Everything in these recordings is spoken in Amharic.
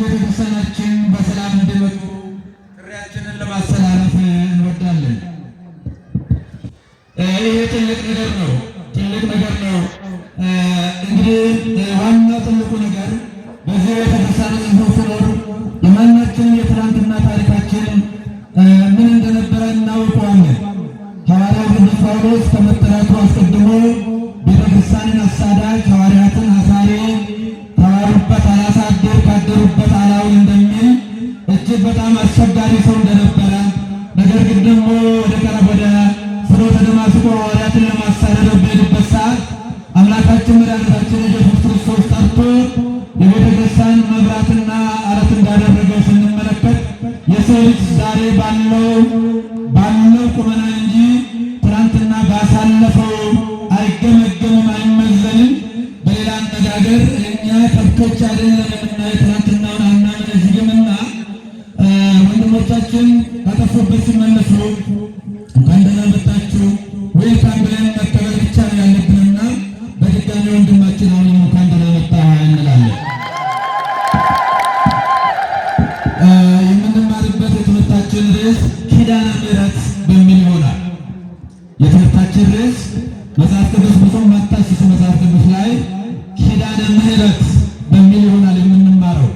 ቤተክርስቲያናችን በሰላም እንዲመጡ ጥሪያችንን ለማስተላለፍ እንወዳለን። ይሄ ትልቅ ነገር ነው፣ ትልቅ ነገር ነው። እንግዲህ ዋናው ትልቁ ነገር በዚህ ቤተክርስቲያን ስንኖር የማናችንን የትናንትና ታሪካችን ምን እንደነበረ እናውቀዋለን። ሐዋርያው ቅዱስ ጳውሎስ ከመጠራቱ አስቀድሞ ቤተክርስቲያንን አሳዳጅ፣ ሐዋርያትን አሳሪ፣ ተዋሩበት አላሳድር ካደሩበት አላውል እንደሚል እጅግ በጣም አስቸጋሪ ሰው እንደነበረ፣ ነገር ግን ደግሞ ወደ ፍኖተ ደማስቆ ሐዋርያትን ለማሳደድ በሄደበት ሰዓት አምላካችን መድኃኒታችን ኢየሱስ ክርስቶስ ጠርቶ የቤተክርስቲያን መብራትና አለት እንዳደረገው ስንመለከት የሰው ልጅ ዛሬ ባለው ቁመና እንጂ ትናንትና ባሳለፈው አይገመገምም፣ አይመዘንም። በሌላ አነጋገር እኛ ከብቶች አይደለንምና የትናንትናውን አናመነዝግምና ወንድሞቻችን ካጠፉበት ሲመለሱ እንኳን ደህና መጣችሁ ዌልካም ብለን መቀበል ብቻ ነው ያለብንና በድጋሚ ወንድማችን አሁን እንኳን ደህና መጣህ እንላለን። የምንማርበት የትምህርታችን ርዕስ ኪዳነ ምሕረት በሚል ይሆናል። የትምህርታችን ርዕስ መጽሐፍ ቅዱስ ብዙም ማታስሱ መጽሐፍ ቅዱስ ላይ ኪዳነ ምሕረት በሚል ይሆናል የምንማረው።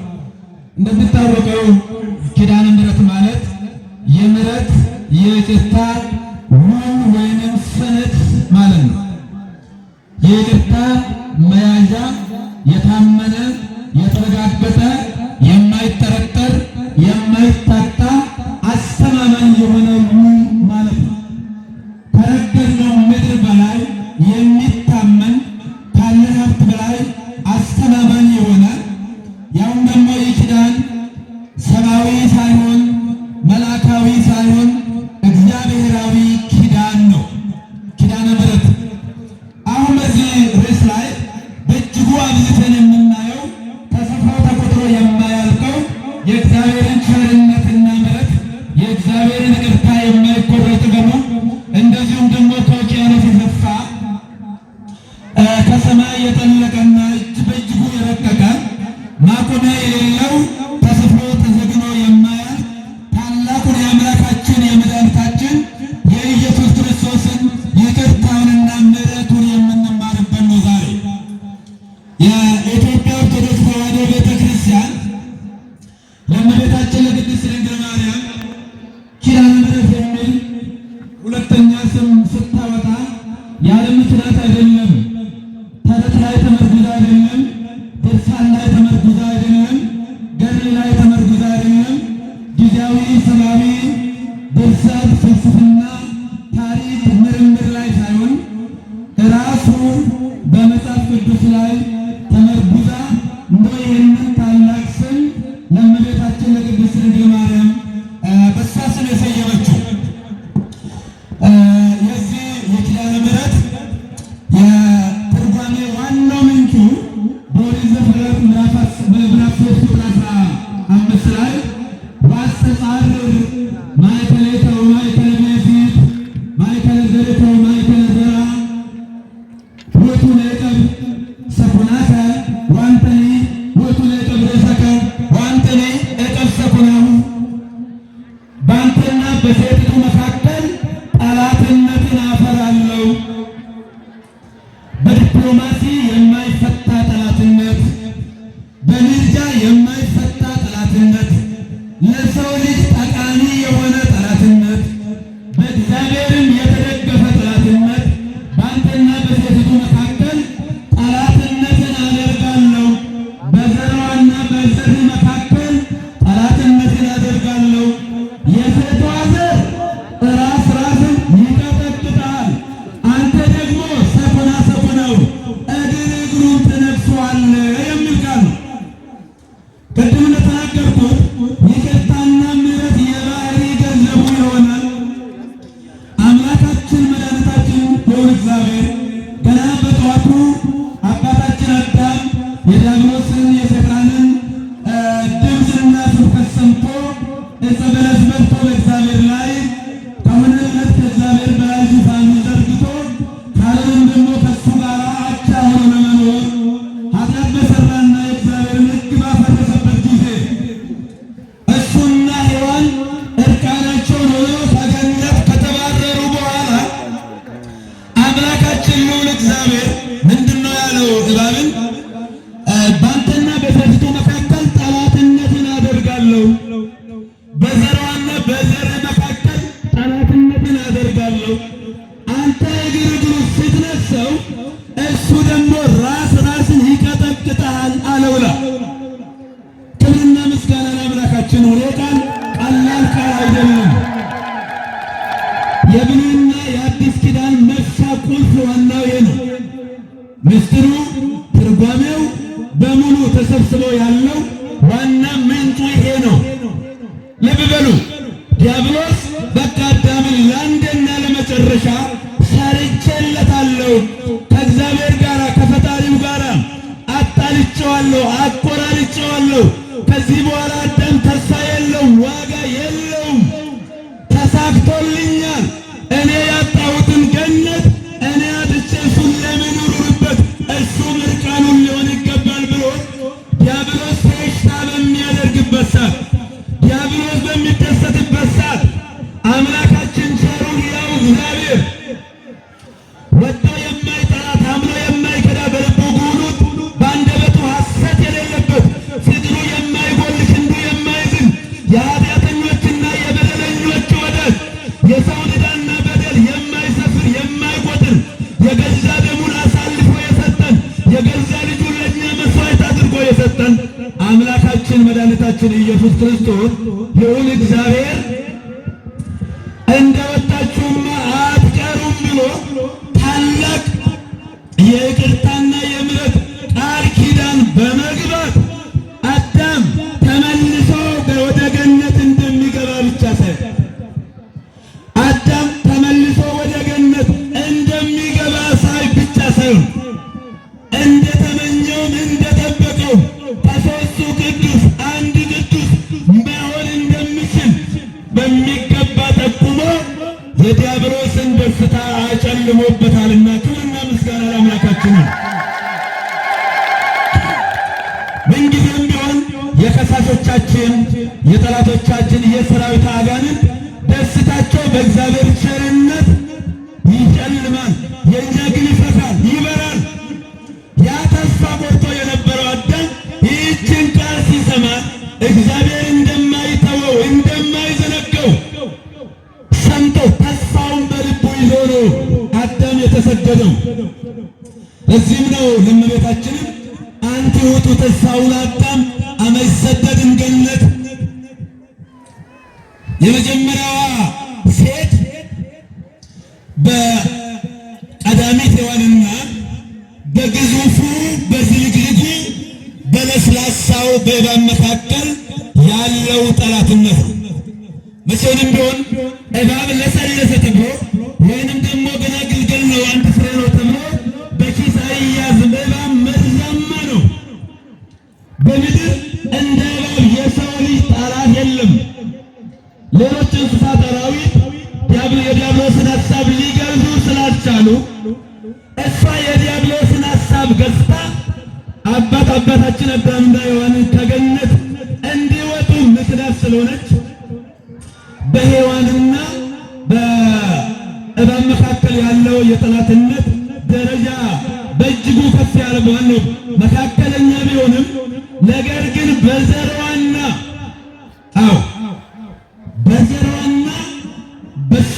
እንደሚታወቀው ኪዳነ ምሕረት ማለት የምሕረት የይቅርታ ውል ወይንም ሰነድ ማለት ነው። የይቅርታ መያዣ፣ የታመነ የተረጋገጠ የማይጠረጠር የማይታጣ አስተማማኝ የሆነ ውል ማለት ነው። ከረገጥነው ምድር በላይ የሚታመን ካለን ሀብት በላይ አስተማማኝ የሆነ ያውም ደግሞ ይህ ኪዳን ሰብአዊ ሳይሆን መላካዊ ሳይሆን እግዚአብሔራዊ ኪዳን ነው። ኪዳነ ምሕረት አሁን በዚህ ርዕስ ላይ በእጅጉ አብዝተን የምናየው ተጽፎ ተቆጥሮ የማያልቀው የእግዚአብሔርን ቸርነትና ምሕረት የእግዚአብሔርን ይቅርታ የማይቆረጥ ጥበቡ እንደዚሁም ደግሞ ከውቅያኖስ የሰፋ ከሰማይ የጠለቀና በእጅጉ የረቀቀ ማቆሚያ የሌለው ተጽፎ ተዘግኖ የማያልቅ ታላቁን የአምላካችን የመድኃኒታችን የኢየሱስ ክርስቶስን ይቅርታውንና ምሕረቱን የምንማርበት ነው። ዛሬ የኢትዮጵያ ኦርቶዶክስ ተዋሕዶ ቤተክርስቲያን ለእመቤታችን ለቅድስት ድንግል ማርያም ኪዳነ ምሕረት የሚል ሁለተኛ ስም ስታወጣ ያለ ምክንያት አይደለም። ተረት ላይ ተመርኩዛ አይደለም። ድርሳን ላይ ተመርኩዛ አይደለም። ገድል ላይ ተመርኩዛ አይደለም። ጊዜያዊ ሰብአዊ ድርሰት፣ ፍልስፍና፣ ታሪክ፣ ምርምር ላይ ሳይሆን ራሱ በመጽሐፍ ቅዱስ ላይ ተመርኩዛ እንደው ይህንን ታላቅ ስም ለእመቤታችን ለቅድስት ድንግል ማርያም በእሷ ስም የሰየመችው የዚህ የኪዳነ ምሕረት የትርጓሜ ዋናው ምንጩ በኦሪት ዘፍጥረት ምዕራፍ 3 ቁጥር 15 ላይ ወአስተጻርር ማእከሌከ ወማእከለ ብእሲት ማእከለ ዘርከ ወማእከለ ዘርአ ውእቱ ለዕቀብ ሰኩናከ ወአንተኒ ውእቱ ለዕቀብ ርእሰከ ወአንተኒ ዕቀብ ሰኩናሁ። በአንተና በሴቲቱ መካከል ጠላትነትን አፈራለሁ። በዲፕሎማሲ የማይፈታ ጠላትነት፣ በምልጃ የማይፈታ ጠላትነት፣ ለሰው ልጅ ጠቃሚ የሆነ ጠላትነት፣ በእግዚአብሔርም የተደገፈ ጠላትነት በአንተና በሴቲቱ መካከል ጠላትነትን አደርጋለሁ። በዘርዋና በዘርህ መካከል ጠላትነትን አደርጋለሁ። የሴቷ ዘር ራስ ራስን ይቀጠቅጣል፣ አንተ ደግሞ ሰኮና ሰኮናው እግር እግሩን ትነክሰዋለህ የሚል ቃል ነው። ቅድም እንደተናገርኩት ይቅርታና ምሕረት የባህሪ ገንዘቡ ይሆናል። አምላካችን መድኃኒታችን ልዑል እግዚአብሔር ገና በጠዋቱ አባታችን አዳም የዲያብሎስን የሰይጣንን ድምፅ የአምላካችን ሁኔታ ቀላል ቃል አይደለም። የብሉይና የአዲስ ኪዳን መፍቻ ቁልፍ ዋናው ይሄ ነው። ምስጢሩ ትርጓሜው በሙሉ ተሰብስቦ ያለው ዋና ምንጩ ይሄ ነው። ልብ በሉ። ዲያብሎስ በቃ አዳምን ለአንዴና ለመጨረሻ ሰርቼለታለሁ፣ ከእግዚአብሔር ጋር ከፈጣሪው ጋር አጣልቼዋለሁ፣ አቆራርጬዋለሁ። ከዚህ በኋላ አዳም ተስፋ የለውም፣ ዋጋ የለውም፣ ተሳክቶልኛል፣ እኔ ያጣሁትን ገነት እኔ አጥቼ እሱን ለምን ኑሩበት፣ እሱ ምርቃኑን ሊሆን ይገባል ብሎ ዲያብሎስ ፌሽታ በሚያደርግበት ሰዓት፣ ዲያብሎስ በሚደሰትበት ሰዓት አምላካችን ቸሩ ሕያው እግዚአብሔር ወዶ የማይጠላ ታምኖ የማይከዳ በልቡ ጉሉት በአንደበቱ ሐሰት የሌለበት ፍቅሩ የማይጎል ክንዱ የማይዝል የኃጢአተኞችና የበደለኞች ወዳጅ የሰውን ዕዳና በደል የማይሰፍር የማይቆጥር የገዛ ደሙን አሳልፎ የሰጠን የገዛ ልጁን ለእኛ መሥዋዕት አድርጎ የሰጠን አምላካችን መድኃኒታችን ኢየሱስ ክርስቶስ ልዑል እግዚአብሔር እንደወጣችሁማ አትቀሩም ብሎ ታላቅ የይቅርታና የምሕረት ቃል ኪዳን በመግባት አዳም ተመልሶ ወደ ገነት እንደሚገባ ብቻ ሳይሆን አዳም ተመልሶ ወደ ገነት እንደሚገባ ብቻ ሳይሆን እንደተመኘውም እንደጠበቀው ከሦስቱ ቅዱስ አንድ ቅዱስ መሆን እንደሚችል በሚገባ ጠቁሞ የዲያብሎስን ደስታ አጨልሞበታልና ክብርና ምስጋና ለአምላካችን ነው። ምንጊዜም ቢሆን የከሳሾቻችን የጠላቶቻችን የሰራዊት አጋንንት ደስታቸው በእግዚአብሔር ቸርነት ይጨልማል፣ የእኛ ግን ይፈካል፣ ይበራል። ያ ተስፋ ቆርጦ የነበረው አዳም ይህችን ቃል ሲሰማ እግዚአብሔር እንደማይተወው እንደማይዘነጋው ሰምቶ ተስፋውን በልቡ ይዞ ነው አዳም የተሰደደው። ለዚህም ነው ለእመቤታችንም አንቲ ውእቱ ተስፋውን አዳም አመ ይሰደድም ገነት። የመጀመሪያዋ ሴት በቀዳሚት ሔዋንና በግዙፉ በዝልግልጉ በለስላሳው በእባብ መካከል ያለው ጠላትነት ነው። መቼንም ቢሆን እባብ ለሰለሰ ተብሎ ወይንም ደግሞ ገና ግልገል ነው አንድ ፍሬ ነው ተብሎ በኪስ አይያዝም። እባብ መርዛማ ነው። በምድር እንደ እባብ የሰው ልጅ ጠላት የለም። ሌሎች እንስሳት አራዊት የዲያብሎስን ሐሳብ ሊገዙ ስላልቻሉ እሷ የዲያብሎስን ሐሳብ ገዝታ አባታችን አዳምና ሔዋንን ከገነት እንዲወጡ ምክንያት ስለሆነች በሔዋንና በእባብ መካከል ያለው የጠላትነት ደረጃ በእጅጉ ከፍ ያለ ነው። መካከለኛ ቢሆንም ነገር ግን በዘርዋና በዘርዋና በሱ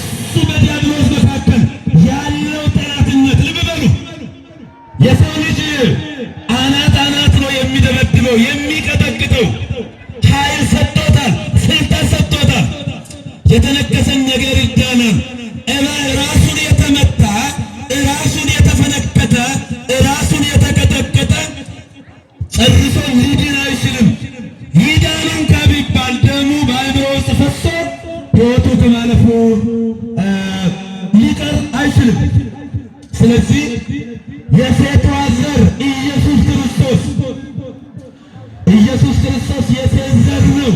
በዲያብሎስ መካከል ያለው ጠላትነት ልብ በሉ። የሰው ልጅ አናት ነው የሚደበድበው የሚቀጠቅጠው። ኃይል ሰጥቶታል፣ ስልጣን ሰጥቶታል። የተነከሰን ነገር ይዳናል። ራሱን የተመታ ራሱን የተፈነከተ ራሱን የተቀጠቀጠ ጨርሶ ሊድን አይችልም። ይዳን እንኳ ቢባል ደሙ በአእምሮ ውስጥ ፈሶ ሕይወቱ ከማለፉ ሊቀር አይችልም። ስለዚህ የሴቷ ዘር ኢየሱስ ክርስቶስ የሴት ዘር ነው።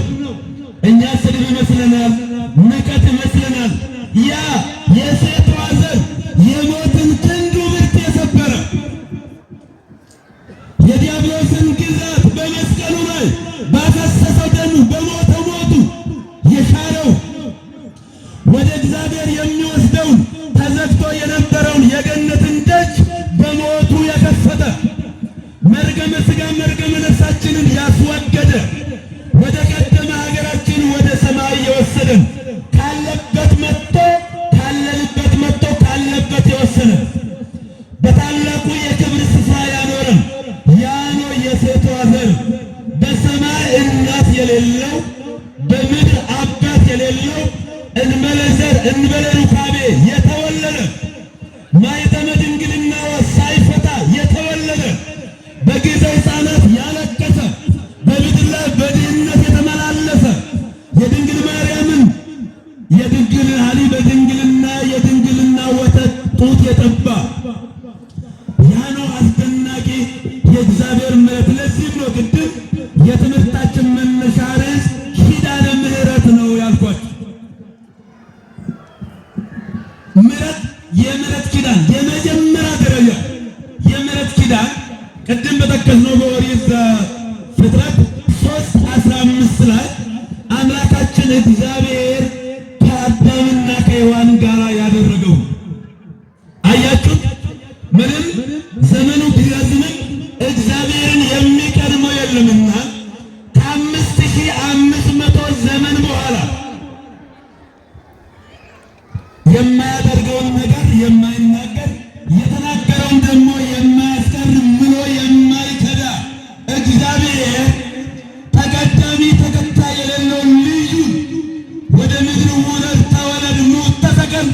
እኛ ስድብ ይመስለናል፣ ንቀት ይመስለናል። ያ የሴቷ ዘር የሞትን ክንዱ ብርት የሰበረ የዲያብሎስን ግዛት በመስቀሉ ላይ ባፈሰሰው ደሙ በሞተው ሞቱ የሻረው ወደ እግዚአብሔር የሚወስደውን ተዘግቶ የነበረውን የገነትን ደጅ በሞቱ የከፈተ መርገመ ሥጋ መርገመ ነፍሳችንን ያስወገደ ወደ ቀደመ ሀገራችን ወደ ሰማይ የወሰደን ካለበት መጥቶ ካለበት የወሰነ በታላቁ የክብር ስፍራ ያኖረን ያ ነው የሴቷ ዘር በሰማይ እናት የሌለው የሌለው በምድር አባት የሌለው እንበለ ዘር እንበለ ሩካቤ የተወለደ ማኅተመ ድንግልናው ሳይፈታ የተወለደ በጊዜ ሕፃናት ያለቀሰ በምድር ላይ በድህነት የተመላለሰ የድንግል ማርያምን የድንግል አሊ በድንግልና የድንግልና ወተት ጡት የጠባ ያ ነው አስደናቂ የእግዚአብሔር ምሕረት። ለዚህም ነው ቅድም የትምህርታችን መነሻ ርዕስ ኪዳነ ምሕረት ነው ያልኳችሁ። ምሕረት የምሕረት ኪዳን የመጀመሪያ ደረጃ የምሕረት ኪዳን ቅድም በጠቀስነው በኦሪት ዘፍጥረት 3:15 ላይ አምላካችን እግዚአብሔር ከአዳምና ከሔዋን ጋር ያደረገው አያችሁት። ምንም ዘመኑ ቢረዝምም እግዚአብሔርን የሚቀድመው የለምና ከ5500 ዘመን በኋላ የማያደርገውን ነገር የማይናገር የተናገረውን ደግሞ የማያስቀር ምሎ የማይከዳ እግዚአብሔር ተቀዳሚ ተከታይ የሌለው ልጁ ወደ ምድር ውረድ፣ ተወለድ፣ ሙት፣ ተሰቀል፣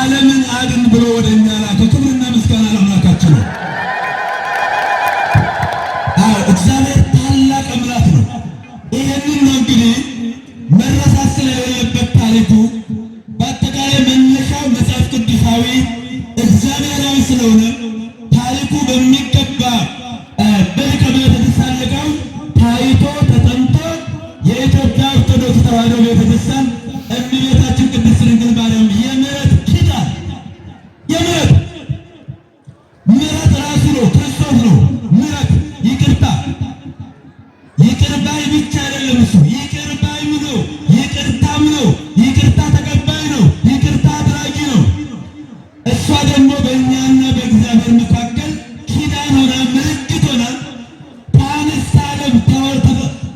ዓለምን አድን ብሎ ወደ እኛ ላከ። ክብርና ምስጋና ለአምላካችን ነው። እግዚአብሔር ታላቅ አምላክ ነው። ይህንን ነው እንግዲህ መረሳት ስለሌለበት ታሪኩ በአጠቃላይ መነሻው መጽሐፍ ቅዱሳዊ እግዚአብሔራዊ ስለሆነ ታሪኩ በሚገባ በሊቀ ቤተክርስቲያን ሊቃውንት ታይቶ ተጠንቶ የኢትዮጵያ ኦርቶዶክስ ተዋሕዶ ቤተክርስቲያን እመቤታችን ቅድስት ድንግል ማርያም የምሕረት ኪዳን ምሕረት ራሱ ነው፣ ክርስቶስ ነው። ምሕረት ይቅርታ፣ ይቅር ባይ ብቻ አይደለም። እሱ ይቅር ባይም ነው፣ ይቅርታም ነው፣ ይቅርታ ተቀባይ ነው፣ ይቅርታ አድራጊ ነው። እሷ ደግሞ በእኛና በእግዚአብሔር መካከል ኪዳን ሆና ምልክት ሆና ከአንስተ ዓለም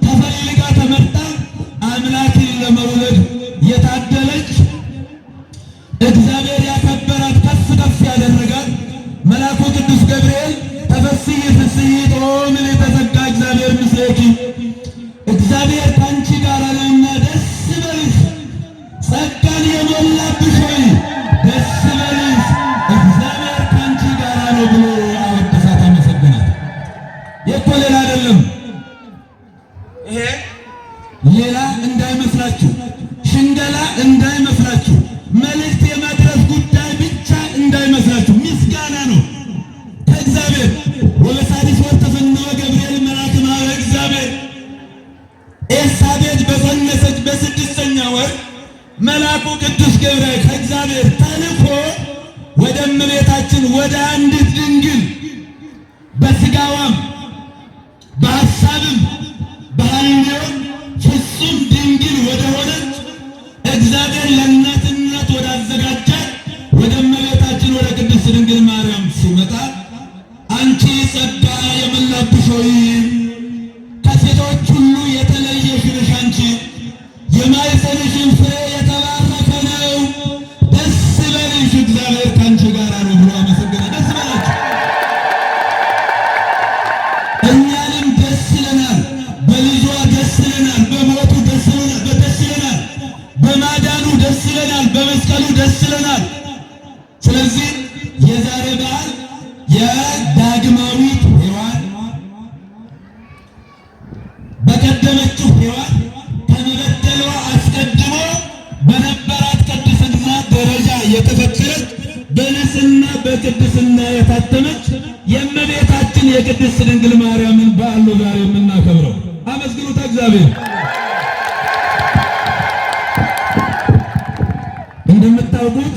ተፈልጋ ተመርጣ አምላክን ለመውለድ የታደለች እግዚአብሔር ያከበራት ከፍ ከፍ ያደረጋት መልአኩ ቅዱስ ገብርኤል ተፈሥሒ ፍሥሕት ኦ ምልዕተ ጸጋ እግዚአብሔር ምስሌኪ እግዚአብሔር ከአንቺ ጋር ነውና ደስ ይበልሽ፣ ጸጋን የሞላብሽ ሆይ ደስ ይበልሽ፣ እግዚአብሔር ከአንቺ ጋር ነው ብሎ አወደሳት፣ አመሰገናት። የእኮ ሌላ አይደለም። ይሄ ሌላ እንዳይመስላችሁ፣ ሽንገላ እንዳይመስላችሁ፣ መልእክት የማድረስ ጉዳይ ብቻ እንዳይመስላችሁ፣ ምስጋና ነው ከእግዚአብሔር። ወበሳድስ ወር ተፈነወ ገብርኤል መልአከ ማኅበረ እግዚአብሔር። ኤልሳቤጥ በፀነሰች በ6ኛ ወር መልአኩ ቅዱስ ገብርኤል ከእግዚአብሔር ተልኮ ወደ እመቤታችን ወደ አንዲት ድንግል በሥጋዋም በሐሳብም በሐልዮም ፍጹም ድንግል ወደ ሆነች እግዚአብሔር ለእናትነት ወዳዘጋጃት ወደ እመቤታችን ወደ ቅድስት ድንግል ማርያም ሲመጣ አንቺ ጸጋ የሞላብሽ ሆይ ከሴቶች ሁሉ የተለየሽ ነሽ፣ አንቺ የማኅፀንሽን ፍሬ የተባረከ ነው፣ ደስ ይበልሽ፣ እግዚአብሔር ከአንቺ ጋር ነው ብሎ አመሰገነ። ደስ ይበላችሁ። እኛንም ደስ ይለናል፣ በልጇ ደስ ይለናል፣ በሞቱ ደስ ይለናል፣ በማዳኑ ደስ ይለናል፣ በመስቀሉ ደስ ይለናል። ስለዚህ የዛሬ በዓል የዳግማዊት ሔዋን በቀደመችው ሔዋን ከመበደሏ አስቀድሞ በነበራት ቅድስና ደረጃ የተፈጠረች በንጽሕና በቅድስና የታተመች የእመቤታችን የቅድስት ድንግል ማርያምን በዓል ነው ዛሬ የምናከብረው። አመስግኑት እግዚአብሔር። እንደምታውቁት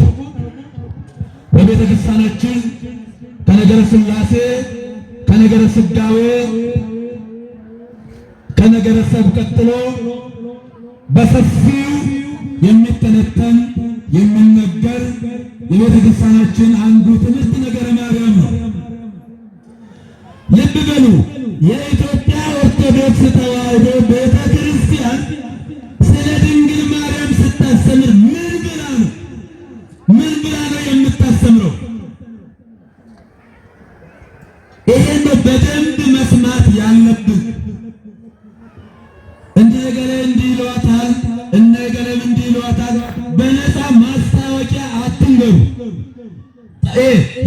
በቤተ ክርስቲያናችን ከነገረ ሥላሴ፣ ከነገረ ሥጋዌ፣ ከነገረ ሰብ ቀጥሎ በሰፊው የሚተነተን የሚነገር የቤተ ክርስቲያናችን አንዱ ትምህርት ነገረ ማርያም ነው። ልብ በሉ። የኢትዮጵያ ኦርቶዶክስ ተዋሕዶ ቤተ ክርስቲያን ስለ ድንግል ማርያም ስታስተምር ምን ብላ ነው የምታስተምረው? ይሄን በደንብ መስማት ያለብን። እንደገለ እንዲህ ይሏታል፣ እንደገለም እንዲህ ይሏታል። በነፃ ማስታወቂያ አትንገሩ።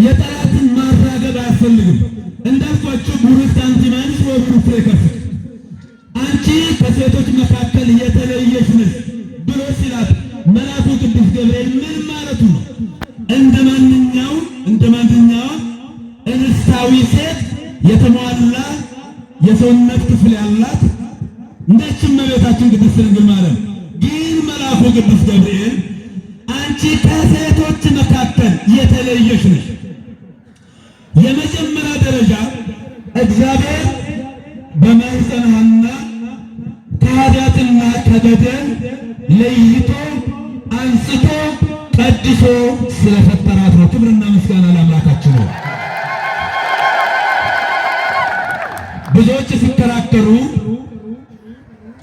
የጠላትን ማራገብ አያስፈልግም። እንዳልኳቸው ቡሩክት አንቲ እምአንስት ወቡሩክ ፍሬ ከርሥኪ፣ አንቺ ከሴቶች መካከል የተለየሽ ነሽ ብሎ ሲላት መልአኩ ቅዱስ ገብርኤል ምን ማለቱ ነው? እንደ ማንኛውም እንስታዊ ሴት የተሟላ የሰውነት ክፍል ያላት እንደችም እመቤታችን ቅድስት ድንግል ማርያም። ግን መልአኩ ቅዱስ ገብርኤል አንቺ ከሴቶች መካከል የተለየሽ ነሽ። የመጀመሪያ ደረጃ እግዚአብሔር በማኅፀነ ሐና ከኃጢአትና ከበደል ለይቶ አንስቶ ቀድሶ ስለፈጠራት ነው። ክብርና ምስጋና ለአምላካችን ነው። ብዙዎች ሲከራከሩ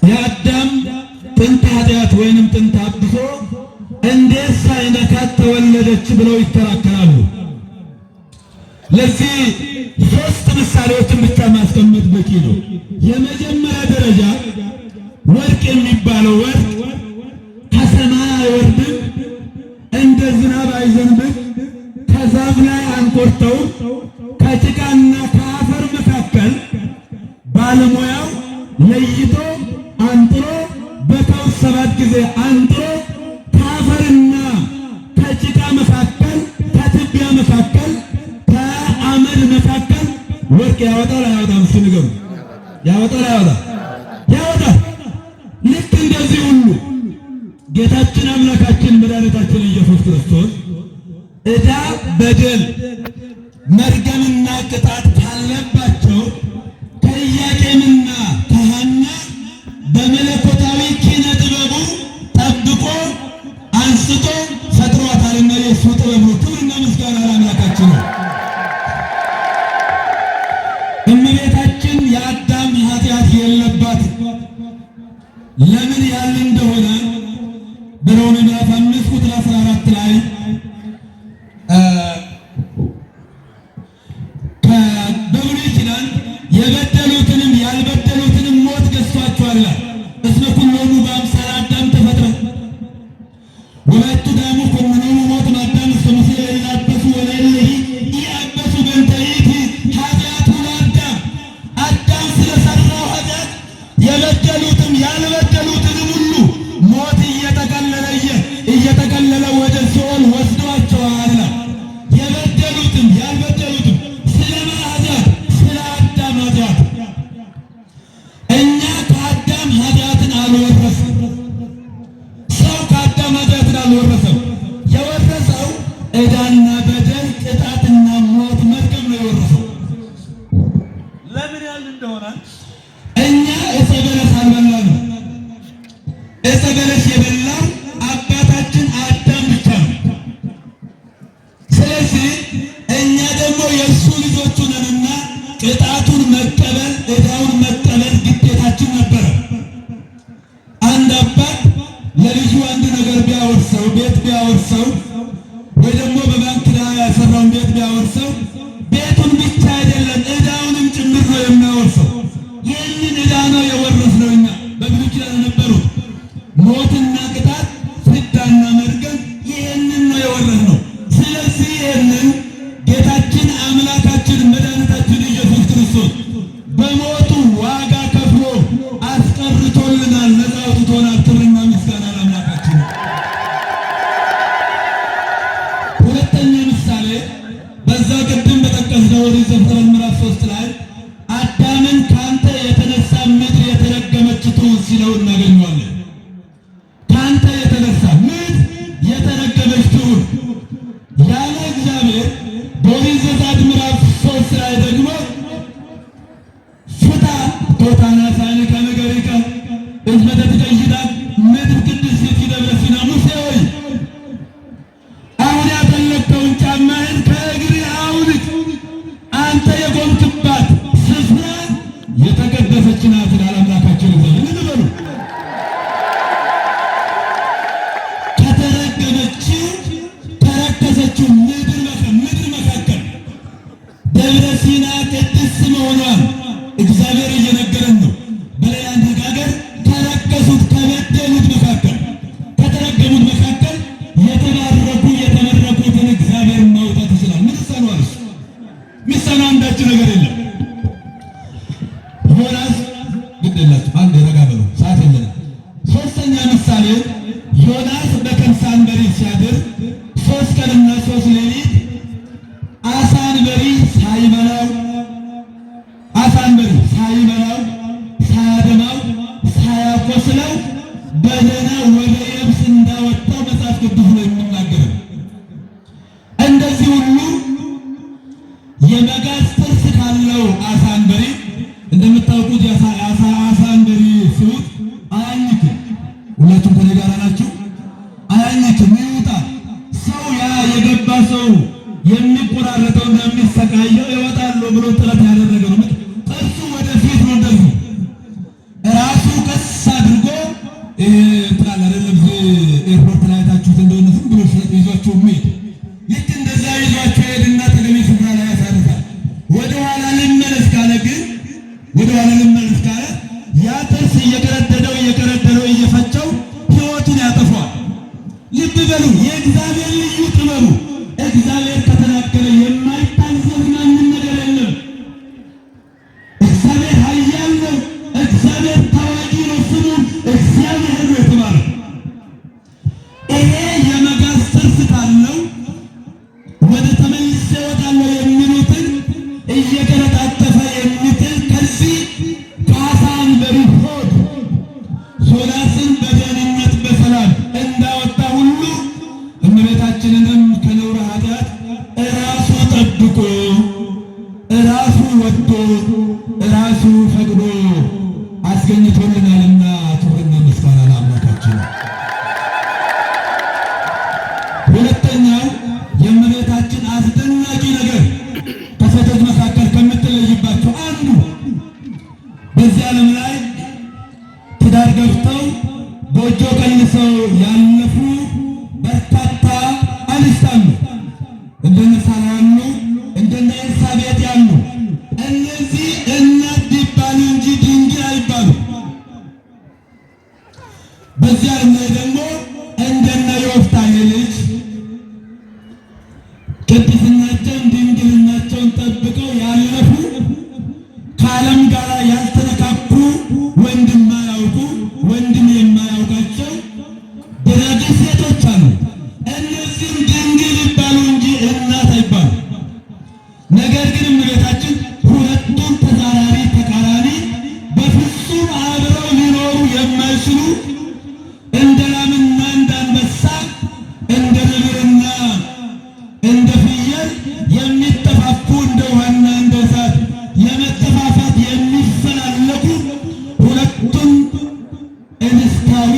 የአዳም ጥንተ ኃጢአት ወይንም ጥንተ አብሶ እንዴት ሳይነካት ተወለደች ብለው ይከራከራሉ። ለዚህ ሶስት ምሳሌዎችን ብቻ ማስቀመጥ በቂ ነው። የመጀመሪያ ደረጃ ወርቅ የሚባለው ወርቅ ከሰማይ አይወርድም፣ እንደ ዝናብ አይዘንብም፣ ከዛፍ ላይ አንቆርጠው ከጭቃና ከአፈር መካከል ባለሙያው ለይቶ አንጥሮ በከውስ 7 ጊዜ አንጥሮ ከአፈርና ከጭቃ መካከል ከትቢያ መካከል ከአመድ መካከል ወርቅ ያወጣል አያወጣም? እስኪ ንገሩ። ያወጣል አያወጣም? ያወጣል። ልክ እንደዚህ ሁሉ ጌታችን አምላካችን መድኃኒታችን ኢየሱስ ክርስቶስ ዕዳ በደል መርገምና ቅጣት ካለባቸው ከኢያቄምና ከሐና በመለኮታዊ ኪነ ጥበቡ ጠብቆ አንስቶ ፈጥሯታልና የእሱ ጥበብ ነው። ክብርና ምስጋና ለአምላካችን ነው። እመቤታችን የአዳም ኃጢአት የለባትም። ለምን ያለ እንደሆነ በሮሜ ምዕራፍ 5 ቁጥር 14 ላይ በብሉይ ኪዳን የበደሉትንም ያልበደሉትንም ሞት ገዝቷቸዋል። እስመ ኩሎሙ በአምሳለ አዳም ተፈጥረ ወላይቱ ዳሙ ኮንኖሙ ሞት አዳም እስከ ሙሴ ይላበሱ ወለይለይ ያበሱ በእንተይት ኃጢአቱ ለአዳም አዳም ስለሰራው ኃጢአት የበደሉትም ያልበደሉትንም ሁሉ ሞት እየጠቀለለ ወደ ሲኦል ወስዷቸዋል። የበደሉትም ያልበደሉትም ስለማ ኃጢአት? ስለ አዳም ኃጢአት። እኛ ከአዳም ኃጢአትን አልወረስም። ሰው ከአዳም ኃጢአትን አልወረሰም። የወረሰው ዕዳና በደል ቅጣትና ሞት መርገም ነው የወረሰው። ለምን ያህል እንደሆነ እኛ ዕፀ በለስ አልበላንም። ዕፀ በለስ የበላው አባታችን አዳም ብቻ ነው። ስለዚህ እኛ ደግሞ የእሱ ልጆቹ ነንና ቅጣቱን መቀበል ዕዳውን መቀበል ግዴታችን ነበረ። አንድ አባት ለልጁ አንድ ነገር ቢያወርሰው፣ ቤት ቢያወርሰው ወይ ደግሞ በባንክ ላይ ያሰራውን ቤት ቢያወርሰው ቤቱን ብቻ አይደለም ዕዳውንም ጭምር ነው የሚያወርሰው። ይህንን ዕዳ ነው የወረስነው እኛ። በብሉይ ኪዳን የነበሩት ሞትና ቅጣት ፍዳና መርገም ይህንን ነው የወረስነው። ስለዚህ ይህንን ጌታችን አምላካችን መድኃኒታችን ኢየሱስ ክርስቶስ በሞቱ ዋጋ ከፍሎ አስቀርቶልናል፣ ነፃ አውጥቶናል። ክብርና ምስጋና ለአምላካችን። ሁለተኛ ምሳሌ በዛ ቅድም በጠቀስነው ኦሪት ዘፍጥረት ምዕራፍ 3 ላይ አዳምን ካንተ የተነሳ ምድር የተረገመች ትሁን ሲለው እናገኘዋለን። ካንተ የተነሳ ምድር የተረገመች ትሁን ያለ እግዚአብሔር በኦሪት ዘጸአት ምዕራፍ 3 ላይ ደግሞ ፍታ ቶታናሳኒ ከመገሪከ እዝመተ ትቀይዳት ምድር ቅድስት ደብረ ሲና ሙሴ ሆይ አሁን ያጠለቅከውን ጫማህን ከእግርህ አውልቅ፣ አንተ የቆምክባት ስፍራ የተቀደሰች ናት ይላል አምላካችን። ምን በሉ ከተረከሰችው ምድር መካከል ደብረ ሲና ቅድስት መሆኗን እግዚአብሔር እየነገረን ነው። በሌላ አነጋገር ከበደሉት መካከል ከተረገሙት መካከል የተመረቁትን እግዚአብሔር ማውጣት ይችላል። ምን ይሳነዋል? እሱ የሚሳነው አንዳች ነገር የለም። ዮናስ ግድ የላችሁ አንድ ረጋ በሉ፣ ሰዓት የለንም። ሶስተኛ ምሳሌ ዮናስ በከርሰ አንበሪ ሲያድር 3 ቀንና 3 ሌሊት አሳ አንበሪ ሳይበላው ሳያደማው ሳያቆስለው በደህና ወደ የብስ እንዳወጣው መጽሐፍ ቅዱስ ነው የሚናገረው። እንደዚህ ሁሉ የመጋዝ ጥርስ ካለው አሳ አንበሪ እንደምታውቁት አሳ አንበሪ ሲውጥ አያኝክም። ሁላችሁም ከኔ ጋር ናችሁ? አያኝክም፣ ይውጣል። ሰው ያ የገባ ሰው የሚቆራረጠው እንደሚሰቃየው ይወጣሉ ብሎ ጥረት ያደረገ ነው። ጥርሱ ወደፊት ነው። እንደዚህ ራሱ ቀስ አድርጎ እንትን አይደለም። ኤርፖርት ላይ ታችሁት እንደሆነ ዝም ብሎ ይዟቸው የሚሄድ ልክ እንደዛ ይዟቸው ሄድና ተገቢ ስፍራ ላይ ያሳርፋል። ወደኋላ ልመለስ ካለ ግን ያ ጥርስ እየቀረደደው እየፈጨው ሕይወቱን ያጠፋዋል። ልብ በሉ፣ የእግዚአብሔር ልዩ ጥበቡ እግዚአብሔር ከተናገረ የማይታዘዝ ማንም ነገር የለም። እግዚአብሔር ኃያል ነው። እግዚአብሔር ታዋቂ ነው። ስሙ እግዚአብሔር ነው የተባለው። ይሄ የመጋዝ ጥርስ ካለው ወደ ተመልሼ እወጣለሁ የሚሉትን እየቀረጣጠፈ የሚጥል ከዚህ ከአሳ አንበሪ ሆድ ዮናስን በደህንነት በሰላም እንዳወጣ ሁሉ እመቤታችንንም ከነውር ኃጢአት እራሱ ጠብቆ እራሱ ወዶ እራሱ ፈቅዶ አስገኝቶልናልና ክብርና ምስጋና ለአምላካችን። ሁለተኛው የእመቤታችን አስደናቂ ነገር ከሴቶች መካከል ከምትለይባቸው አንዱ በዚህ ዓለም ላይ ትዳር ገብተው ጎጆ ቀልሰው ያለፉ በርካታ አንስት አሉ። እንደነ ሳራ ያሉ እንደነ ኤልሳቤጥ ያሉ። እነዚህ እናት ይባሉ እንጂ ድንግል አይባሉ። በዚህ ዓለም ላይ ደግሞ እንደነ ዮፍታሔ ልጅ ቅድስናቸውን ድንግልናቸውን ጠብቀው ያለፉ ከዓለም ጋር ያልተነካኩ ወንድም የማያውቁ ወንድም የማያውቃቸው ደናግል ሴቶች አሉ። እነዚህም ድንግል ይባሉ እንጂ እናት አይባሉ። ነገር ግን እመቤታችን ሁለቱም ተቃራኒ በፍጹም አብረው ሊኖሩ የማይችሉ እንደ ላምና እንደ አንበሳ እንደ ነብርና እንደ ፍየል የሚጠፋፉ እንደ ውሃና እንደ እሳት ለመጠፋፋት የሚፈላለጉ ሁለቱም እንስታዊ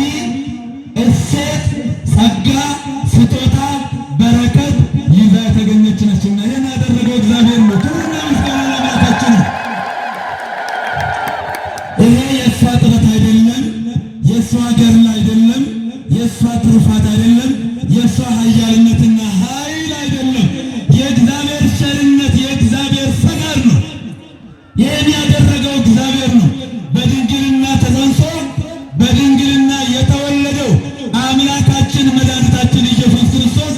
እሴት፣ ጸጋ፣ ስጦታ፣ በረከት ይዛ የተገኘች ነችና ይህን ያደረገው እግዚአብሔር ነው። ክብርና ምስጋና ለአምላካችን ነው። ይሄ የእሷ ጥረት አይደለም፣ የእሷ ገድል አይደለም፣ የእሷ ትሩፋት አይደለም፣ የእሷ ኃያልነትና ኃይል አይደለም። የእግዚአብሔር ቸርነት የእግዚአብሔር ፈቃድ ነው። ይህን ያደረገው እግዚአብሔር ነው። በድንግልና ተጸንሶ በድንግልና የተወለደው አምላካችን መድኃኒታችን ኢየሱስ ክርስቶስ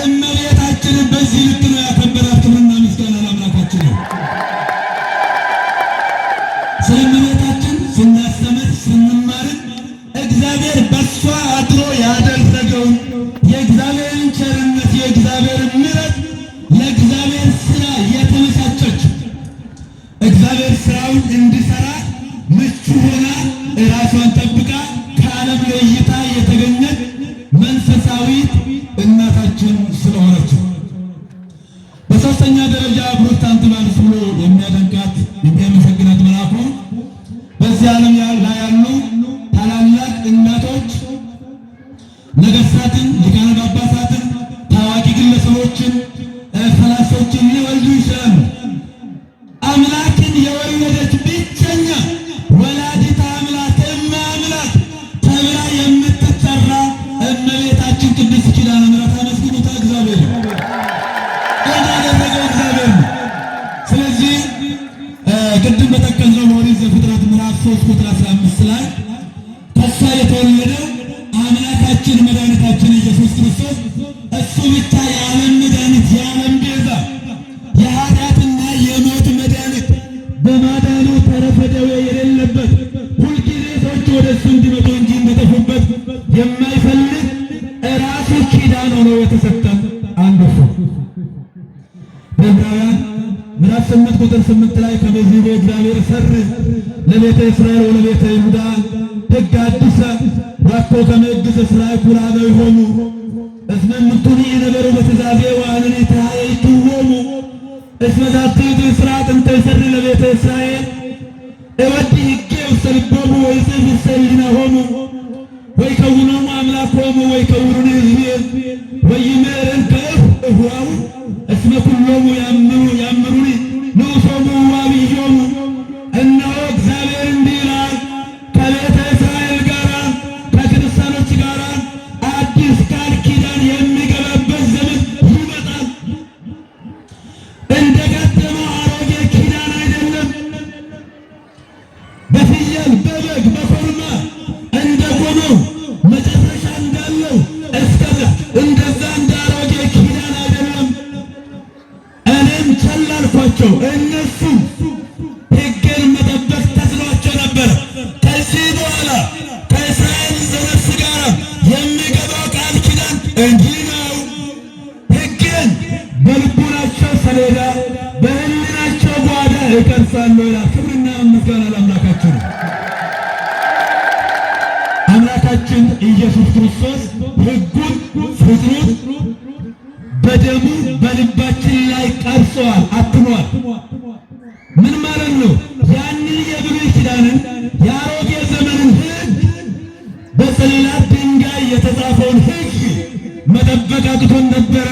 እመቤታችንን በዚህ ልክ ነው ያከበራት። ክብርና ምስጋና ለአምላካችን ነው። ስለ እመቤታችን ስናስተምር ስንማርን እግዚአብሔር በእሷ አድሮ ያደረገውን የእግዚአብሔርን ቸርነት የእግዚአብሔርን ምሕረት ለእግዚአብሔር ስራ የተመቻቸች እግዚአብሔር ስራውን እንዲሰራ ምቹ ሆና ራሷን ጠብቃ ከዓለም ለይታ የተገኘች መንፈሳዊት እናታችን ስለሆነች በሶስተኛ ደረጃ ፕሮቴስታንት ባልስ ብሎ የሚያደንቃት የሚያመሰግናት መልአኩ በዚህ ዓለም ላይ ያሉ ታላላቅ እናቶች ነገሥታትን፣ ሊቃነ ጳጳሳትን፣ ታዋቂ ግለሰቦችን፣ ፈላስፎችን ሊወልዱ ይችላሉ። አምላክን የወለደች ብቸኛ ወላዲተ አምላክ እመ አምላክ ተብላ የምትጠራ እመቤታችን ቅድስት ኪዳነ ምሕረት አመስግኑታ እግዚአብሔር ያደረገው እግዚአብሔር ነው። ስለዚህ ቅድም በጠቀስነው በኦሪት ዘፍጥረት ምዕራፍ 3 ቁጥር 15 ላይ ከእሷ የተወለደው አምላካችን መድኃኒታችን ኢየሱስ ክርስቶስ እሱ ብቻ የዓለም መድኃኒት፣ የዓለም ቤዛ፣ የኃጢአትና የሞት መድኃኒት በማዳኑ ተረፈ ደዌ የሌለበት ሁልጊዜ ሰዎች ወደ እሱ እንዲመጡ እንጂ እንደጠፉበት የማይፈልግ ራሱ ኪዳን ሆኖ የተሰጠን አንዱ እሱ። በዕብራውያን ምዕራፍ 8 ቁጥር 8 ላይ ከበዚህ በእግዚአብሔር ሰርዝ ለቤተ እስራኤል ወለቤተ ይሁዳ ሕግ አዲሰ ዋኮ ከመ ሕግ ዘእስራኤል ኩራበ ይሆኑ እስመ እምንቱኒ የነበሩ በትእዛዜ ወአነኒ ተሃየይክዎሙ እስመ ዛቲ ስርዓት እንተ ይሠሪ ለቤተ እስራኤል እወዲ ሕጌ ውስተ ልቦሙ ወይጽፍ ውስተ ሕሊናሆሙ ወይከውኖሙ አምላኮሙ ወይከውኑኒ ሕዝቤ ወይምዕረን ከእኅዋሁ እስመ ኩሎሙ ያምሩኒ ንዑሶሙ ወዐቢዮሙ። እነሆ እግዚአብሔር እንዲህ ይላል፣ ከቤተ እስራኤል ጋር ከክርስቲያኖች ጋር አዲስ ቃል ኪዳን የሚገባበት ዘመን ይመጣል። እንደ ቀደመው አሮጌ ኪዳን አይደለም። በፍየል በበግ በኮርማ እንደ ሆነው መጨረሻ እንዳለው እስከዛ እንደዛ እንደ አሮጌ ኪዳን አይደለም። እኔም ቸል አልኳቸው፣ እነሱ ሕጌን መጠበቅ ተስኗቸው ነበር። ከዚህ በኋላ ከእስራኤል ዘነፍስ ጋር የሚገባው ቃል ኪዳን እንዲህ ነው። ሕጌን በልቡናቸው ሰሌዳ በሕሊናቸው ጓዳ እቀርጻለሁ ይላል። ክብርና ምስጋና ለአምላካችን ነው። አምላካችን ኢየሱስ ክርስቶስ ሕጉን ፍጥሩን በደሙ በልባችን ላይ ቀርጿል፣ አትሟል። ምን ማለት ነው? ያንን የብሉይ ኪዳንን የአሮጌ ዘመንን ሕግ በጽላት ድንጋይ የተጻፈውን ሕግ መጠበቅ አቅቶን ነበረ።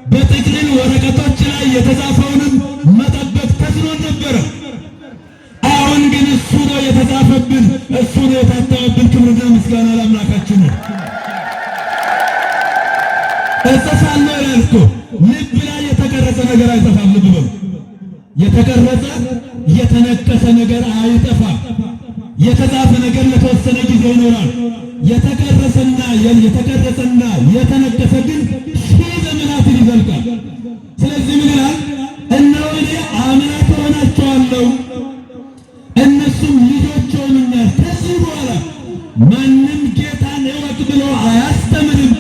በጥቅልል ወረቀቶች ላይ የተጻፈውንም መጠበቅ ተስኖን ነበረ። አሁን ግን እሱ ነው የተጻፈብን፣ እሱ ነው የታተመብን። ክብርና ምስጋና ለአምላካችን ነው። እጽፋለሁ ይላል እኮ ልብ ላይ የተቀረጸ ነገር አይጠፋም። ልብ በሉ፣ የተቀረጸ የተነቀሰ ነገር አይጠፋም። የተጻፈ ነገር ለተወሰነ ጊዜ ይኖራል። የተቀረጸና የተነቀሰ ግን ሺህ ዘመናትን ይዘልቃል። ስለዚህ ምን ይላል? እነሆ እኔ አምላክ እሆናቸዋለሁ እነሱም ልጆች ይሆኑኛል። ከዚህ በኋላ ማንም ጌታን እወቅ ብሎ አያስተምርም።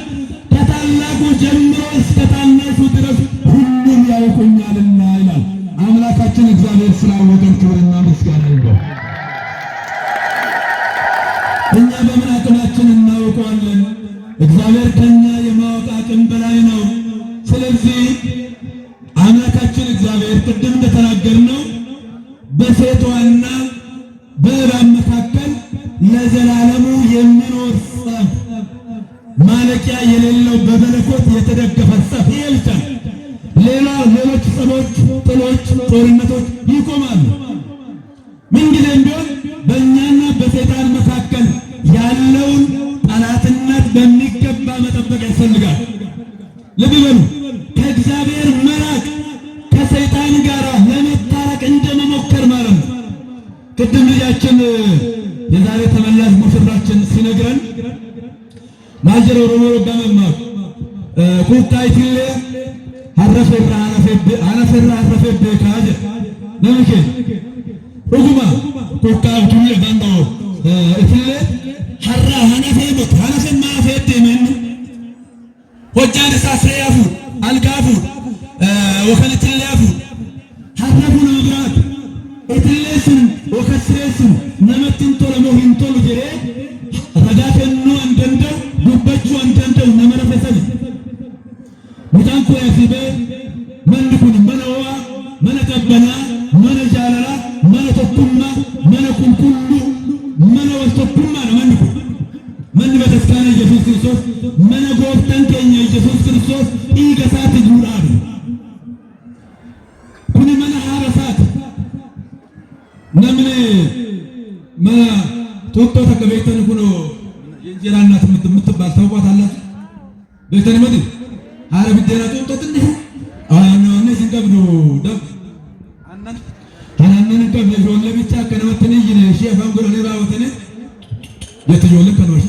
ከታላቁ ጀምሮ እስከ ታናሹ ድረስ ሁሉም ያውቁኛልና ይላል አምላካችን እግዚአብሔር። ስላወቀን ክብርና ምስጋና ይግባው። እኛ በምን አቅማችን እናውቀዋለን? እግዚአብሔር ከኛ የማወቅ አቅም በላይ ነው። ስለዚህ አምላካችን እግዚአብሔር ቅድም እንደተናገርነው በሴቷና በእባብ መካከል ለዘላለሙ የሚኖር ጸብ፣ ማለቂያ የሌለው በመለኮት የተደገፈ ጸብ፣ ይሄ ብቻ። ሌሎች ጸቦች፣ ጥሎች፣ ጦርነቶች ይቆማሉ። ምንጊዜም ቢሆን በእኛና በሰይጣን መካከል ያለውን ጠላትነት በሚገባ መጠበቅ ያስፈልጋል። ልብ በሉ፣ ከእግዚአብሔር መራቅ ከሰይጣን ጋር ለመታረቅ እንደመሞከር ማለት ነው። ቅድም ልጃችን የዛሬ ተመላሽ ሙሽራችን ሲነግረን ማጀሮ ሮሮ ጋመማ ቁጣይትለ ሐረፈራ ሐረፈቤ ካጀ ነምኬ ሩጉማ ቁጣውቱለ ባንዳው እትለ ሐራ ሐነፈበት ሐነፈማ ፈደ ምን ወጃን ሳፍሬያፉ አልጋፉ ወከልትለያፉ ሐረፉ ነብራት እትለስን ወከስሬስን ነመትን ቶለሞ ሂንቶሉ ጀሬ ረጋተኑ አንደንደው ዱበቹ አንደንደው ነመረፈሰን ሙታንኮ ያሲበ መንኩን መነዋ መነቀበና መነጃለላ መነተኩማ መነኩልኩሉ መነወስተኩማ ነው መንኩ መን በተስካነ ኢየሱስ ክርስቶስ መነጎፍተን ከኛ ኢየሱስ ክርስቶስ ኢገሳት ጁራዱ ኩኒ መነ ሐረሳት ነምን ቶቶ ተከበይተን ኩኖ የእንጀራ እናት የምትባል ታውቋታላችሁ? ቤተን መድ አረብ ደና ቶቶ ትንሽ አናነ ሲንቀብዱ ደብ አናነን ቀብ ለጆን ለብቻ ከነመተን ይነ ሺ አፋን ጎለ ለባወተነ የትኞልም ከኖሽ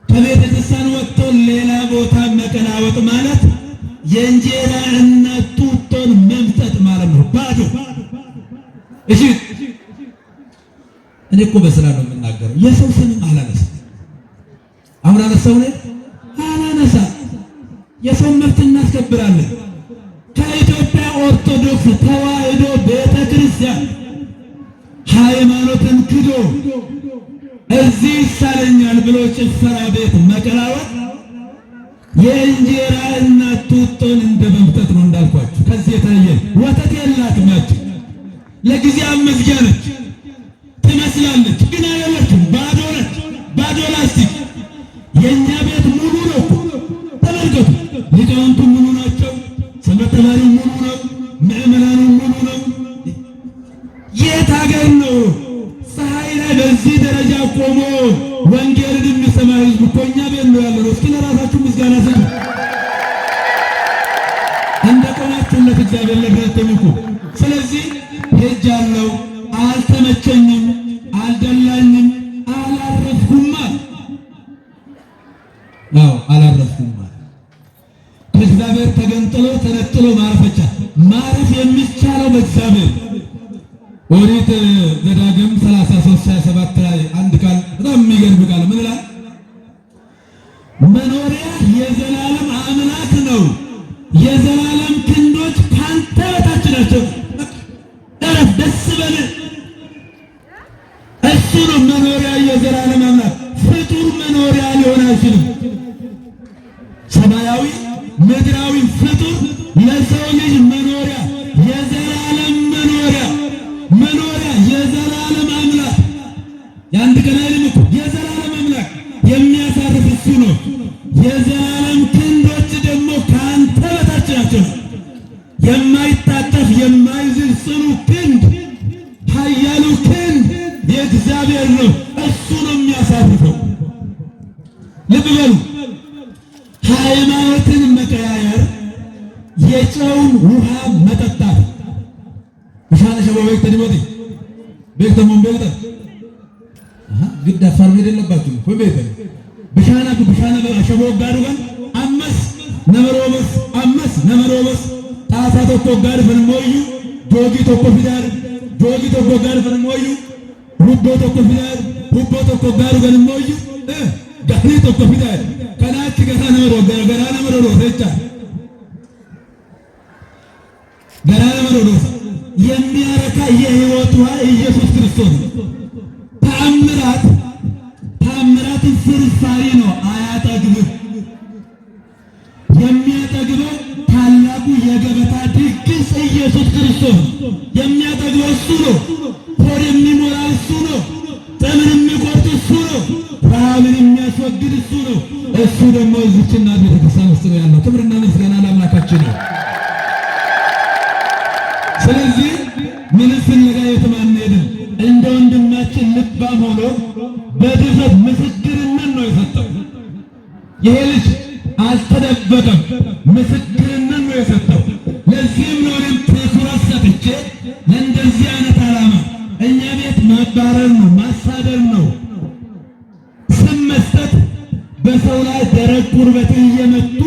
ከቤተ ክርስቲያን ወጥቶ ሌላ ቦታ መቀላወጥ ማለት የእንጀራ እናት ጡጦን መምጠጥ ማለት ነው። ባዶ እሺ። እኔ እኮ በስራ ነው የምናገረው። የሰው ስም አላነሳ። አሁን አነሳው ነው አላነሳ። የሰው መብት እናስከብራለን። ከኢትዮጵያ ኦርቶዶክስ ተዋሕዶ ቤተክርስቲያን ሃይማኖትን ክዶ እዚህ ይሳለኛል ብሎ ጭፈራ ቤት መቀላወጥ የእንጀራ እናት ጡጦን እንደ መምጠጥ ነው። እንዳልኳችሁ ከዚህ የተለየ ወተት የላትም። ያች ለጊዜ መዝጊያ ነች ትመስላለች፣ ግን አይደለችም። ባዶ ነች፣ ባዶ ላስቲክ። የእኛ ቤት ሙሉ ነው። ተመልከቱ፣ ሊቃውንቱ ሙሉ ናቸው፣ ሰንበት ተማሪው ሙሉ ነው፣ ምዕመናኑ ሙሉ ነው። የት ሀገር ነው ፀሐይ ላይ በዚህ ደረጃ ቆሞ ወንጌልን የሚሰማ ህዝብ እኮ እኛ ቤት ነው ያለው። እስኪ ለራሳችሁ ምስጋና ስጡ። እንደ ቆማችሁለት እግዚአብሔር ለብረተምኩ። ስለዚህ ሄጃለሁ፣ አልተመቸኝም፣ አልደላኝም፣ አላረፍኩም። አላረፍኩም። ከእግዚአብሔር ተገንጥሎ ተነጥሎ ማረፈቻ ማረፍ የሚቻለው በእግዚአብሔር። ኦሪት ዘዳግም 33:27 ላይ አንድ ቃል በጣም የሚገርም ቃል ምን ይላል? መኖሪያ የዘላለም አምላክ ነው፣ የዘላለም ክንዶች ካንተ በታች ናቸው። እረፍ፣ ደስ በል። እሱ ነው መኖሪያ የዘላለም አምላክ። ፍጡር መኖሪያ ሊሆን አይችልም። ሰማያዊ ምድራዊ ፍጡር ለሰው ልጅ መኖሪያ የዘላለም መኖሪያ የዘላለም አምላክ የአንድ ቀን አይደለም እኮ የዘላለም አምላክ የሚያሳርፍ እሱ ነው። የዘላለም ክንዶች ደግሞ ከአንተ በታች ናቸው። የማይታጠፍ የማይዝል ጽኑ ክንድ ኃያሉ ክንድ የእግዚአብሔር ነው። እሱ ነው የሚያሳርፈው። ልብ በሉ። ሃይማኖትን መቀያየር የጨውን ውሃ መጠጣት ብሻነ ሸቦ ቤት ተዲሞቲ ቤት ተሞንበልተ ግድ አፋር ሜድ የለባችሁ ወይ ቤት ብሻና ሸቦ ጋሩጋን አመስ ነመሮበስ ጣሳ ቶኮ ጋር ፈንሞዩ ጆጊ ቶኮ ፊዳር ጆጊ ቶኮ ጋር ፈንሞዩ ሁቦ ቶኮ ፊዳር ሁቦ ቶኮ ጋሩ ገንሞዩ ጋሪ ቶኮ ፊዳር ከናች ገታ ነመሮ ገራ ነመሮ ሰጫ ገራ ነመሮ የሚያረካ የሕይወት ውሃ ኢየሱስ ክርስቶስ ተአምራትን ፍርፋሪ ነው፣ አያጠግብም። የሚያጠግበው ታላቁ የገበታ ድግስ ኢየሱስ ክርስቶስ የሚያጠግበው እሱ ነው። ሆድ የሚሞላ እሱ ነው። ጥምን የሚቆርጥ እሱ ነው። ረሃብን የሚያስወግድ እሱ ነው። እሱ ደግሞ እዚችና ቤተክርስቲያን ውስጥ ነው ያለው። ክብርና ምስጋና ለአምላካችን ነው። ስለዚህ ምን ፍለጋ የትም አንሄድም። እንደ ወንድማችን ልባም ሆኖ በድፍረት ምስክርነት ነው የሰጠው። ይሄ ልጅ አልተደበቀም፣ ምስክርነት ነው የሰጠው። ለዚህም ነው እኔም ትኩረት ሰጥቼ ለእንደዚህ አይነት ዓላማ እኛ ቤት ማባረር ነው፣ ማሳደር ነው፣ ስም መስጠት፣ በሰው ላይ ደረቅ ቁርበት እየመቱ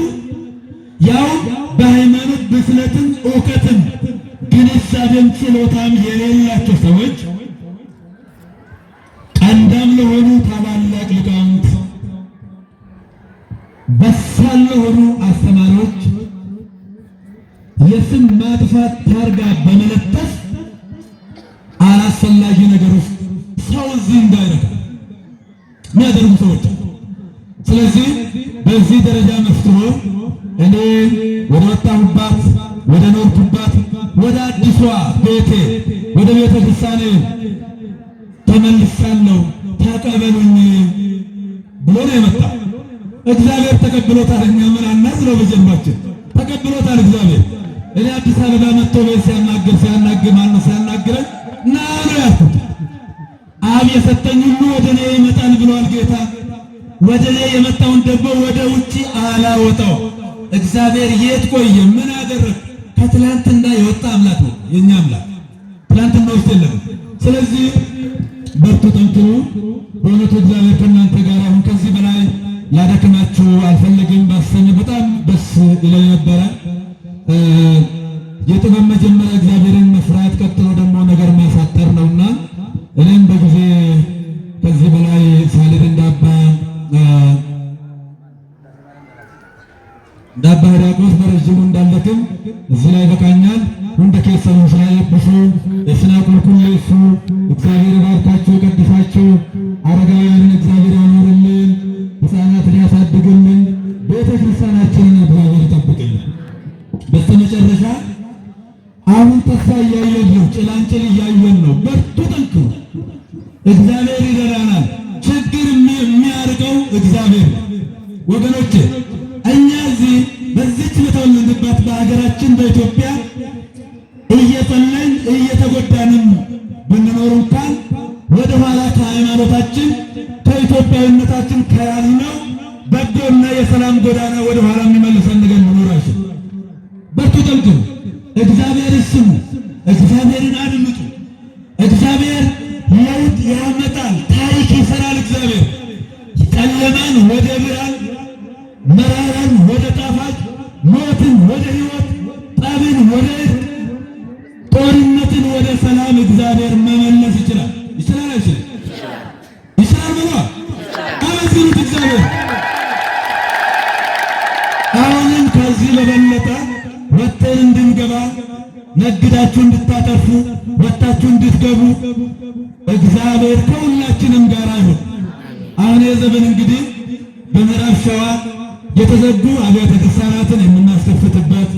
ያው በሃይማኖት ብስለትም እውቀትም ግንዛቤም ችሎታም የሌላቸው ሰዎች ቀንዳም ለሆኑ ታላላቅ ሊቃውንት በሳል ለሆኑ አስተማሪዎች የስም ማጥፋት ታርጋ በመለጠፍ አላስፈላጊ ነገር ውስጥ ሰው እዚህ እንዳይረካ የሚያደርጉ ሰዎች። ስለዚህ በዚህ ደረጃ መፍትሮ እኔ ወደ ወጣሁባት ወደ ኖርኩባት ወደ አዲሷ ቤቴ ወደ ቤተ ክርስቲያኔ ተመልሳለሁ፣ ተቀበሉኝ ብሎ ነው የመጣው። እግዚአብሔር ተቀብሎታል። እኛ ምን አናዝነው? በጀርባችን ተቀብሎታል እግዚአብሔር። እኔ አዲስ አበባ መጥቶ ቤት ሲያናግረኝ ና ነው ያልኩት። አብ የሰጠኝ ሁሉ ወደ እኔ ይመጣል ብሏል ጌታ። ወደ እኔ የመጣውን ደግሞ ወደ ውጪ አላወጣው። እግዚአብሔር የት ቆየ? ምን አደረግ? ከትላንትና የወጣ አምላክ ነው የኛ አምላክ። ትላንትና ውስጥ የለም። ስለዚህ በርቱ፣ ጠንክሩ። በእውነቱ እግዚአብሔር ከእናንተ ጋር አሁን ከዚህ በላይ ላደክማችሁ አልፈልግም። ባሰኝ በጣም ደስ ይለኝ ነበረ። የጥበብ መጀመሪያ እግዚአብሔርን መፍራት፣ ቀጥሎ ደግሞ ነገር ማሳጠር ነውና እኔም በጊዜ ከዚህ በላይ ሳልሄድ እንዳባ ሕርያቆስ በረዥሙ እንዳልደክም እዚህ ላይ በቃኛል። ሁንደ ኬሰኑ ስራ የብሱ የስና ቁልቁሌሱ እግዚአብሔር ባርካችሁ ቀድሳችሁ አረጋውያንን እግዚአብሔር ያኖርልን፣ ሕፃናትን ያሳድግልን፣ ቤተ ክርስቲያናችንን እግዚአብሔር ይጠብቅልን። በስተመጨረሻ አሁን ተስፋ እያየን ነው፣ ጭላንጭል እያየን ነው። በርቱ፣ ጠንክሩ። እግዚአብሔር ይረዳናል። ችግር የሚያርቀው እግዚአብሔር ወገኖቼ፣ እኛ እዚህ በዚች በተወለድንበት በሀገራችን በኢትዮጵያ እየጸለይን እየተጎዳንም ብንኖር እንኳን ወደ ኋላ ከሃይማኖታችን ከኢትዮጵያዊነታችን ከያዝነው በጎና የሰላም ጎዳና ወደ ኋላ የሚመልሰን ነገር መኖር አይችልም። በርቱ፣ ጠንክሩ። እግዚአብሔር ስሙ፣ እግዚአብሔርን አድምጡ። እግዚአብሔር ለውጥ ያመጣል፣ ታሪክ ይሰራል። እግዚአብሔር ጨለማን ወደ ብርሃን፣ መራራን ወደ ጣፋጭ፣ ሞትን ወደ ሕይወት፣ ጠብን ወደ እርቅ፣ ጦርነትን ወደ ሰላም እግዚአብሔር መመለስ ይችላል። ይችላል አይችልም? ይችላል ብሎ አመስግኑት እግዚአብሔር። አሁንም ከዚህ በበለጠ ወጥተን እንድንገባ ነግዳችሁ እንድታተርፉ ወጥታችሁ እንድትገቡ እግዚአብሔር ከሁላችንም ጋር ይሁን። አሁን የዘመን እንግዲህ በምዕራብ ሸዋ የተዘጉ አብያተ ክርስቲያናትን የምናስከፍትበት፣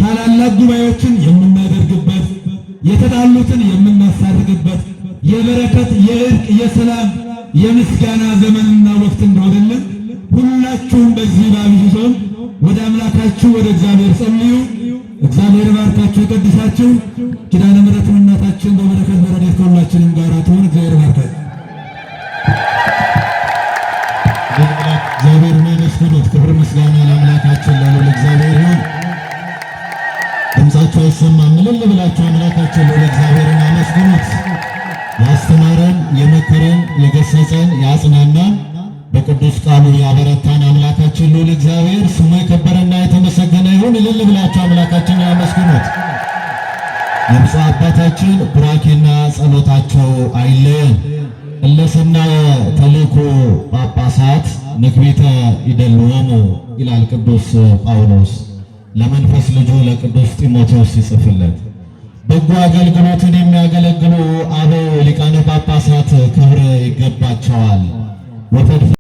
ታላላቅ ጉባኤዎችን የምናደርግበት፣ የተጣሉትን የምናሳርግበት የበረከት፣ የእርቅ፣ የሰላም፣ የምስጋና ዘመንና ወቅት እንደሆነልን ሁላችሁም በዚህ በአብይ ጾም ወደ አምላካችሁ ወደ እግዚአብሔር ጸልዩ። እግዚአብሔር ባርካችሁ ይቀድሳችሁ። ኪዳነ ምሕረቱን እናታችን በበረከት በረድኤት ከሁላችንም ጋር ትሁን። እግዚአብሔር ባርካችሁ። እግዚአብሔር ይመስገን። ክብር ምስጋና ለአምላካችን ለልዑል እግዚአብሔር ይሁን። ድምፃችሁ አይሰማም። እልል ብላችሁ አምላካችን ልዑል እግዚአብሔርን አመስግኑት። ያስተማረን፣ የመከረን፣ የገሰጸን፣ ያጽናናን፣ በቅዱስ ቃሉ ያበረታን አምላካችን ልዑል እግዚአብሔር ስሙ የከበረና የተመሰገነ ይሁን። እልል ብላችሁ አምላካችን ያመስግኑት። የብፁዕ አባታችን ቡራኬና ጸሎታቸው አይለየን። እለሰናየ ተልእኮ ጳጳሳት ንክቤተ ይደልዎሙ ይላል ቅዱስ ጳውሎስ ለመንፈስ ልጁ ለቅዱስ ጢሞቴዎስ ይጽፍለት። በጎ አገልግሎትን የሚያገለግሉ አበው ሊቃነ ጳጳሳት ክብር ይገባቸዋል።